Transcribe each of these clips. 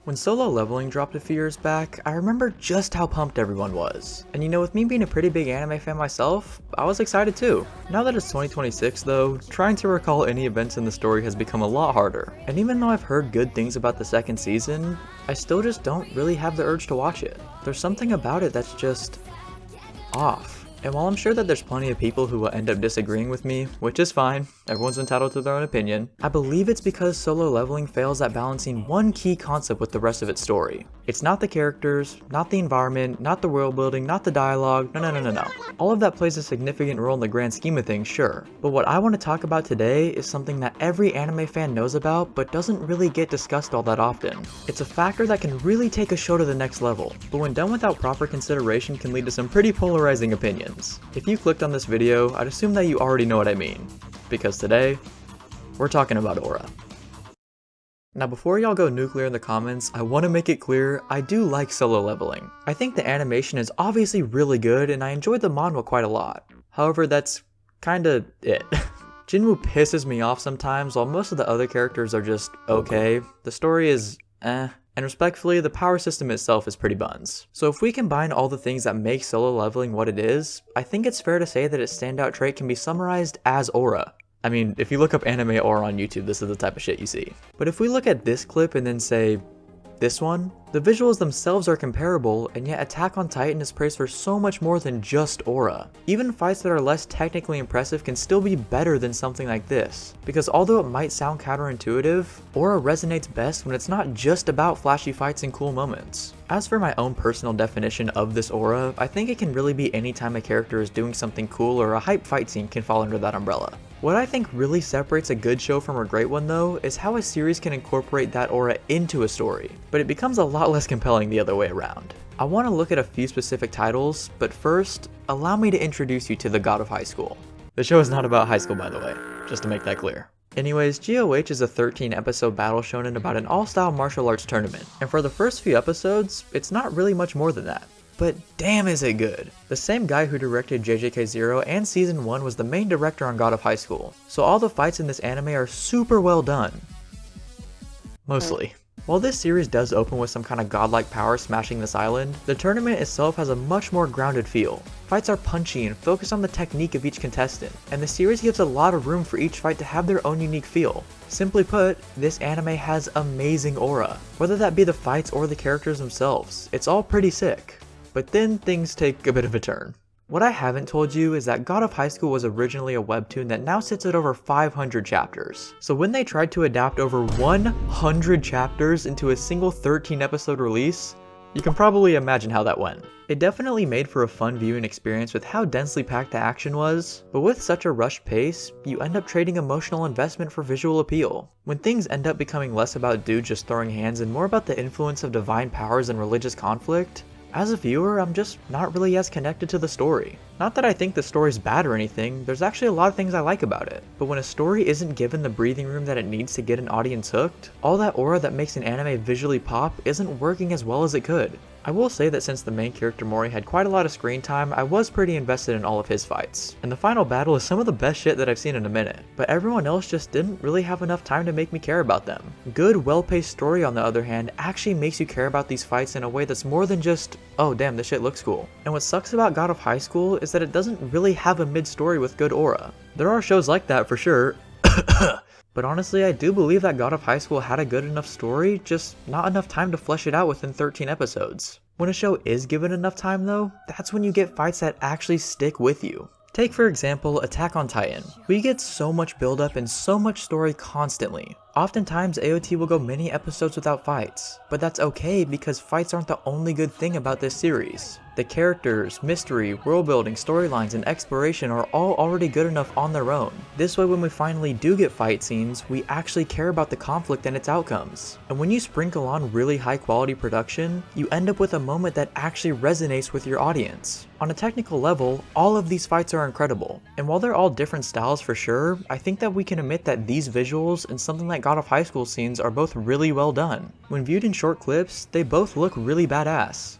When Solo Leveling dropped a few years back, I remember just how pumped everyone was. And you know, with me being a pretty big anime fan myself, I was excited too. Now that it's 2026 though, trying to recall any events in the story has become a lot harder. And even though I've heard good things about the second season, I still just don't really have the urge to watch it. There's something about it that's just off. And while I'm sure that there's plenty of people who will end up disagreeing with me, which is fine, everyone's entitled to their own opinion, I believe it's because Solo Leveling fails at balancing one key concept with the rest of its story. It's not the characters, not the environment, not the world building, not the dialogue, no. All of that plays a significant role in the grand scheme of things, sure. But what I want to talk about today is something that every anime fan knows about but doesn't really get discussed all that often. It's a factor that can really take a show to the next level, but when done without proper consideration can lead to some pretty polarizing opinions. If you clicked on this video, I'd assume that you already know what I mean, because today, we're talking about aura. Now before y'all go nuclear in the comments, I want to make it clear, I do like Solo Leveling. I think the animation is obviously really good and I enjoyed the manhwa quite a lot. However, that's kinda it. Jinwoo pisses me off sometimes while most of the other characters are just okay. The story is and respectfully, the power system itself is pretty buns. So if we combine all the things that make Solo Leveling what it is, I think it's fair to say that its standout trait can be summarized as aura. I mean, if you look up anime aura on YouTube, this is the type of shit you see. But if we look at this clip and then say, this one, the visuals themselves are comparable, and yet Attack on Titan is praised for so much more than just aura. Even fights that are less technically impressive can still be better than something like this, because although it might sound counterintuitive, aura resonates best when it's not just about flashy fights and cool moments. As for my own personal definition of this aura, I think it can really be any time a character is doing something cool or a hype fight scene can fall under that umbrella. What I think really separates a good show from a great one though, is how a series can incorporate that aura into a story, but it becomes a lot less compelling the other way around. I want to look at a few specific titles, but first, allow me to introduce you to the God of High School. The show is not about high school by the way, just to make that clear. Anyways, GOH is a 13-episode battle shonen about an all-style martial arts tournament, and for the first few episodes, it's not really much more than that. But damn is it good. The same guy who directed JJK0 and Season 1 was the main director on God of High School, so all the fights in this anime are super well done. Mostly. While this series does open with some kind of godlike power smashing this island, the tournament itself has a much more grounded feel. Fights are punchy and focus on the technique of each contestant, and the series gives a lot of room for each fight to have their own unique feel. Simply put, this anime has amazing aura. Whether that be the fights or the characters themselves, it's all pretty sick. But then things take a bit of a turn. What I haven't told you is that God of High School was originally a webtoon that now sits at over 500 chapters. So when they tried to adapt over 100 chapters into a single 13-episode release, you can probably imagine how that went. It definitely made for a fun viewing experience with how densely packed the action was, but with such a rushed pace, you end up trading emotional investment for visual appeal. When things end up becoming less about dudes just throwing hands and more about the influence of divine powers and religious conflict, as a viewer, I'm just not really as connected to the story. Not that I think the story's bad or anything, there's actually a lot of things I like about it. But when a story isn't given the breathing room that it needs to get an audience hooked, all that aura that makes an anime visually pop isn't working as well as it could. I will say that since the main character Mori had quite a lot of screen time, I was pretty invested in all of his fights. And the final battle is some of the best shit that I've seen in a minute. But everyone else just didn't really have enough time to make me care about them. Good, well-paced story on the other hand actually makes you care about these fights in a way that's more than just, oh damn, this shit looks cool. And what sucks about God of High School is that it doesn't really have a mid-story with good aura. There are shows like that for sure. But honestly, I do believe that God of High School had a good enough story, just not enough time to flesh it out within 13 episodes. When a show is given enough time though, that's when you get fights that actually stick with you. Take for example Attack on Titan. We get so much build-up and so much story constantly. Oftentimes AOT will go many episodes without fights, but that's okay because fights aren't the only good thing about this series. The characters, mystery, world building, storylines, and exploration are all already good enough on their own. This way when we finally do get fight scenes, we actually care about the conflict and its outcomes. And when you sprinkle on really high quality production, you end up with a moment that actually resonates with your audience. On a technical level, all of these fights are incredible. And while they're all different styles for sure, I think that we can admit that these visuals and something like God of High School scenes are both really well done. When viewed in short clips, they both look really badass.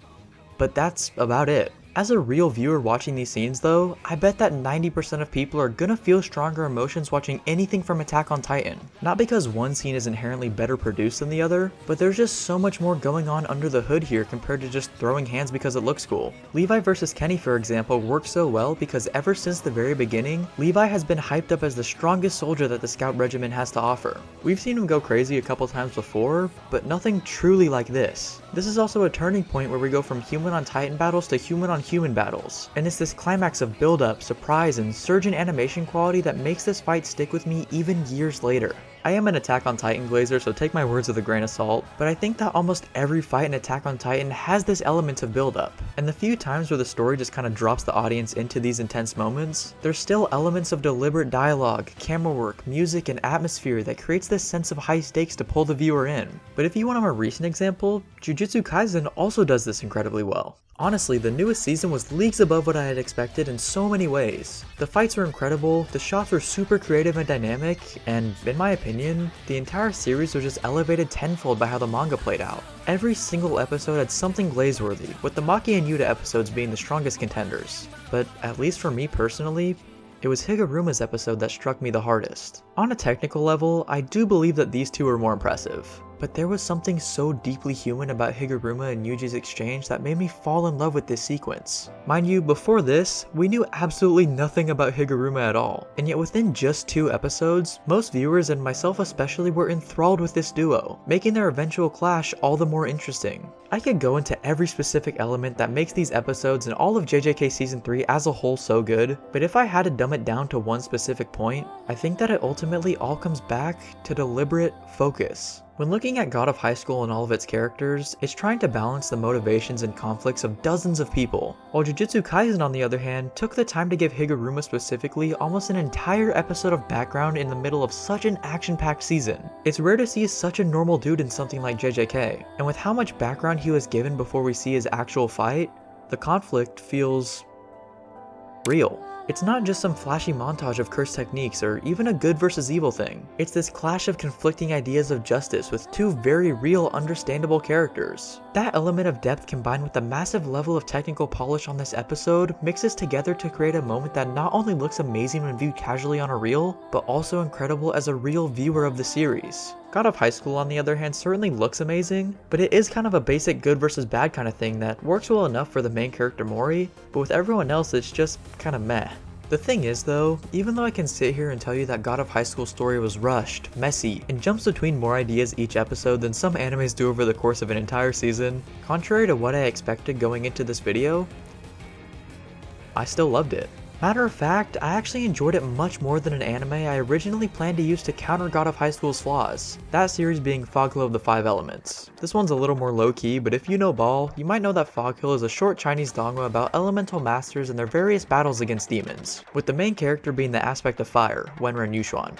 But that's about it. As a real viewer watching these scenes though, I bet that 90% of people are gonna feel stronger emotions watching anything from Attack on Titan. Not because one scene is inherently better produced than the other, but there's just so much more going on under the hood here compared to just throwing hands because it looks cool. Levi vs Kenny, for example, works so well because ever since the very beginning, Levi has been hyped up as the strongest soldier that the Scout Regiment has to offer. We've seen him go crazy a couple times before, but nothing truly like this. This is also a turning point where we go from human on Titan battles to human on human battles, and it's this climax of build-up, surprise, and surge in animation quality that makes this fight stick with me even years later. I am an Attack on Titan glazer, so take my words with a grain of salt, but I think that almost every fight in Attack on Titan has this element of build-up, and the few times where the story just kind of drops the audience into these intense moments, there's still elements of deliberate dialogue, camera work, music, and atmosphere that creates this sense of high stakes to pull the viewer in. But if you want a more recent example, Jujutsu Kaisen also does this incredibly well. Honestly, the newest season was leagues above what I had expected in so many ways. The fights were incredible, the shots were super creative and dynamic, and in my opinion, the entire series was just elevated tenfold by how the manga played out. Every single episode had something glaze-worthy, with the Maki and Yuta episodes being the strongest contenders. But at least for me personally, it was Higuruma's episode that struck me the hardest. On a technical level, I do believe that these two are more impressive, but there was something so deeply human about Higuruma and Yuji's exchange that made me fall in love with this sequence. Mind you, before this, we knew absolutely nothing about Higuruma at all, and yet within just 2 episodes, most viewers and myself especially were enthralled with this duo, making their eventual clash all the more interesting. I could go into every specific element that makes these episodes and all of JJK Season 3 as a whole so good, but if I had to dumb it down to one specific point, I think that it ultimately all comes back to deliberate focus. When looking at God of High School and all of its characters, it's trying to balance the motivations and conflicts of dozens of people, while Jujutsu Kaisen on the other hand took the time to give Higuruma specifically almost an entire episode of background in the middle of such an action-packed season. It's rare to see such a normal dude in something like JJK, and with how much background he was given before we see his actual fight, the conflict feels real. It's not just some flashy montage of cursed techniques or even a good versus evil thing. It's this clash of conflicting ideas of justice with 2 very real, understandable characters. That element of depth combined with the massive level of technical polish on this episode mixes together to create a moment that not only looks amazing when viewed casually on a reel, but also incredible as a real viewer of the series. God of High School on the other hand certainly looks amazing, but it is kind of a basic good versus bad kind of thing that works well enough for the main character Mori, but with everyone else it's just kinda meh. The thing is though, even though I can sit here and tell you that God of High School's story was rushed, messy, and jumps between more ideas each episode than some animes do over the course of an entire season, contrary to what I expected going into this video, I still loved it. Matter of fact, I actually enjoyed it much more than an anime I originally planned to use to counter God of High School's flaws, that series being Fog Hill of the 5 Elements. This one's a little more low-key, but if you know Ball, you might know that Fog Hill is a short Chinese dongma about elemental masters and their various battles against demons, with the main character being the aspect of fire, Wenren Yushuan.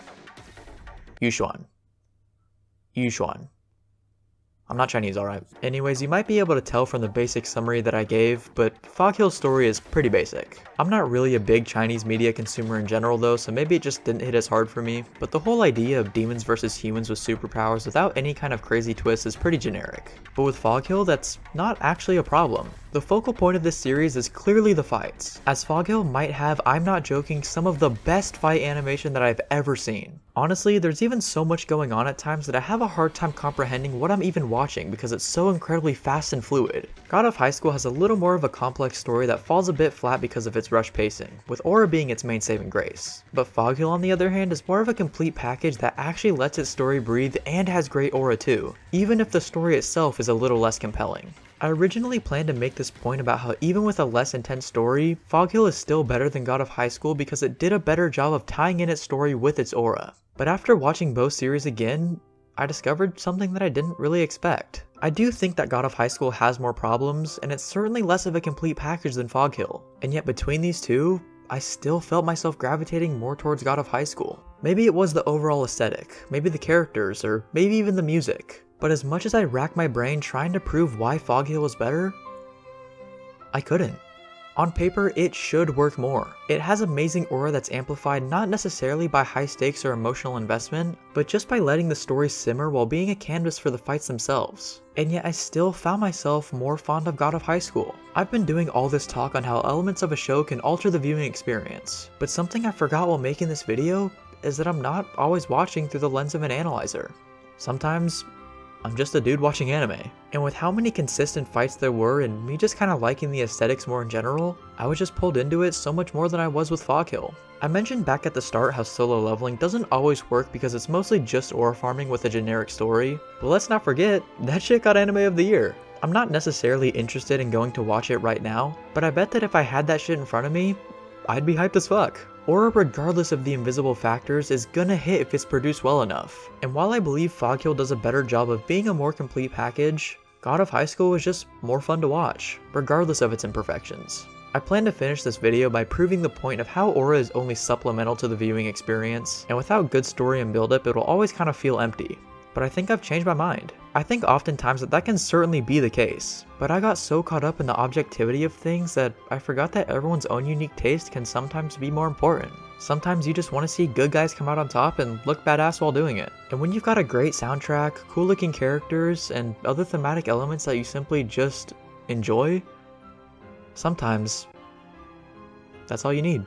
I'm not Chinese, alright. Anyways, you might be able to tell from the basic summary that I gave, but Fog Hill's story is pretty basic. I'm not really a big Chinese media consumer in general though, so maybe it just didn't hit as hard for me, but the whole idea of demons versus humans with superpowers without any kind of crazy twist is pretty generic. But with Fog Hill, that's not actually a problem. The focal point of this series is clearly the fights, as Fog Hill might have, I'm not joking, some of the best fight animation that I've ever seen. Honestly, there's even so much going on at times that I have a hard time comprehending what I'm even watching because it's so incredibly fast and fluid. God of High School has a little more of a complex story that falls a bit flat because of its rush pacing, with aura being its main saving grace. But Fog Hill on the other hand is more of a complete package that actually lets its story breathe and has great aura too, even if the story itself is a little less compelling. I originally planned to make this point about how even with a less intense story, Fog Hill is still better than God of High School because it did a better job of tying in its story with its aura. But after watching both series again, I discovered something that I didn't really expect. I do think that God of High School has more problems, and it's certainly less of a complete package than Fog Hill. And yet between these two, I still felt myself gravitating more towards God of High School. Maybe it was the overall aesthetic, maybe the characters, or maybe even the music. But as much as I racked my brain trying to prove why Fog Hill was better, I couldn't. On paper, it should work more. It has amazing aura that's amplified not necessarily by high stakes or emotional investment, but just by letting the story simmer while being a canvas for the fights themselves. And yet I still found myself more fond of God of High School. I've been doing all this talk on how elements of a show can alter the viewing experience, but something I forgot while making this video is that I'm not always watching through the lens of an analyzer. Sometimes, I'm just a dude watching anime. And with how many consistent fights there were and me just kinda liking the aesthetics more in general, I was just pulled into it so much more than I was with Fog Hill. I mentioned back at the start how solo leveling doesn't always work because it's mostly just aura farming with a generic story, but let's not forget, that shit got Anime of the Year. I'm not necessarily interested in going to watch it right now, but I bet that if I had that shit in front of me, I'd be hyped as fuck. Aura, regardless of the invisible factors, is gonna hit if it's produced well enough. And while I believe Fog Hill does a better job of being a more complete package, God of High School is just more fun to watch, regardless of its imperfections. I plan to finish this video by proving the point of how Aura is only supplemental to the viewing experience, and without good story and build-up, it'll always kind of feel empty. But I think I've changed my mind. I think oftentimes that can certainly be the case, but I got so caught up in the objectivity of things that I forgot that everyone's own unique taste can sometimes be more important. Sometimes you just want to see good guys come out on top and look badass while doing it. And when you've got a great soundtrack, cool looking characters, and other thematic elements that you simply just enjoy, sometimes that's all you need.